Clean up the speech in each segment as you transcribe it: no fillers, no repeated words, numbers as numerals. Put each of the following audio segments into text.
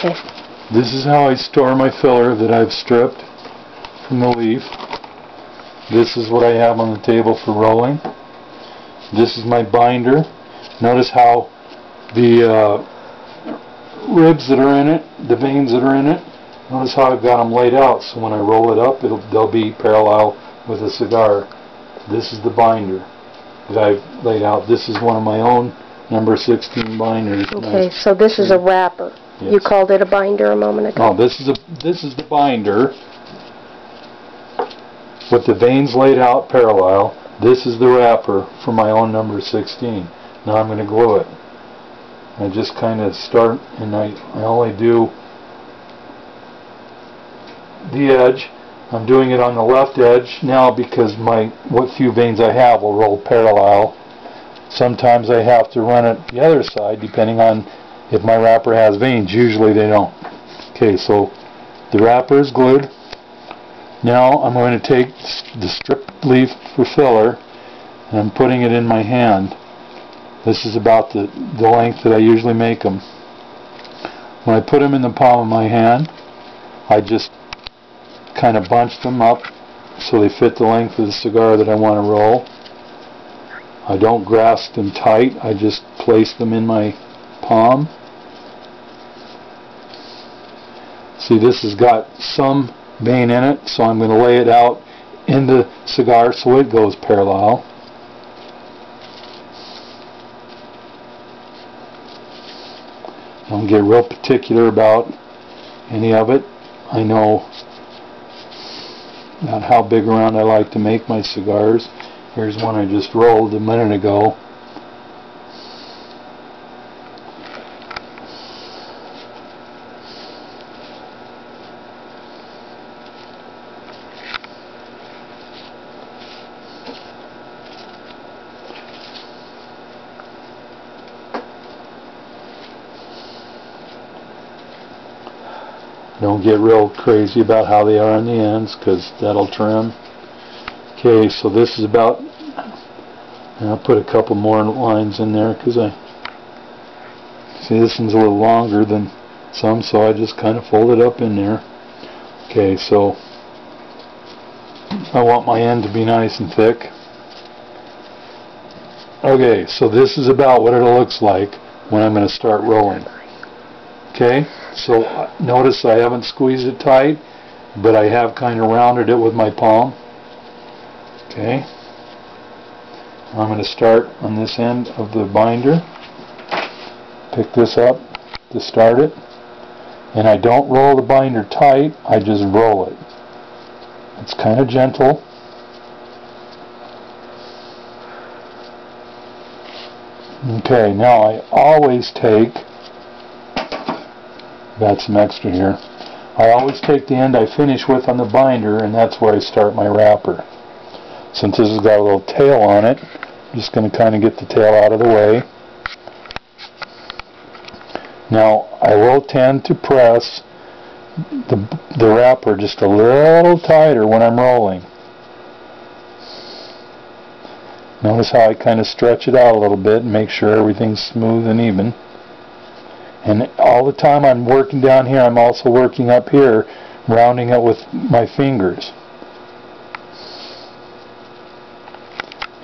Okay. This is how I store my filler that I've stripped from the leaf. This is what I have on the table for rolling. This is my binder. Notice how the ribs that are in it, the veins that are in it, notice how I've got them laid out, so when I roll it up, they'll be parallel with a cigar. This is the binder that I've laid out. This is one of my own number 16 binders. Okay, so this is a wrapper. Yes. You called it a binder a moment ago. No, this is the binder with the veins laid out parallel. This is the wrapper for my own number 16. Now I'm going to glue it. I just kind of start, and I only do the edge. I'm doing it on the left edge now because what few veins I have will roll parallel. Sometimes I have to run it the other side depending on if my wrapper has veins. Usually they don't. Okay, so the wrapper is glued. Now I'm going to take the stripped leaf for filler and I'm putting it in my hand. This is about the length that I usually make them. When I put them in the palm of my hand, I just kind of bunch them up so they fit the length of the cigar that I want to roll. I don't grasp them tight, I just place them in my palm. See, this has got some vein in it, so I'm going to lay it out in the cigar so it goes parallel. Don't get real particular about any of it. I know about how big around I like to make my cigars. Here's one I just rolled a minute ago. Don't get real crazy about how they are on the ends because that'll trim. Okay, so this is about, and I'll put a couple more lines in there because I see this one's a little longer than some, so I just kind of fold it up in there. Okay, so I want my end to be nice and thick. Okay, so this is about what it looks like when I'm going to start rolling. Okay, so notice I haven't squeezed it tight, but I have kind of rounded it with my palm. Okay, I'm going to start on this end of the binder. Pick this up to start it, and I don't roll the binder tight, I just roll it. It's kind of gentle. Okay, now I always take, got some extra here, I always take the end I finish with on the binder, and that's where I start my wrapper. Since this has got a little tail on it, I'm just going to kind of get the tail out of the way. Now I will tend to press the wrapper just a little tighter when I'm rolling. Notice how I kind of stretch it out a little bit and make sure everything's smooth and even. And all the time I'm working down here, I'm also working up here, rounding it with my fingers.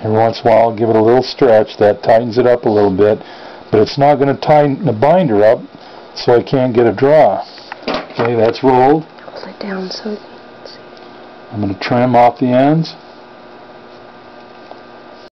Every once in a while I'll give it a little stretch, that tightens it up a little bit, but it's not going to tighten the binder up so I can't get a draw. Okay, that's rolled. Hold it down so you can see. I'm going to trim off the ends.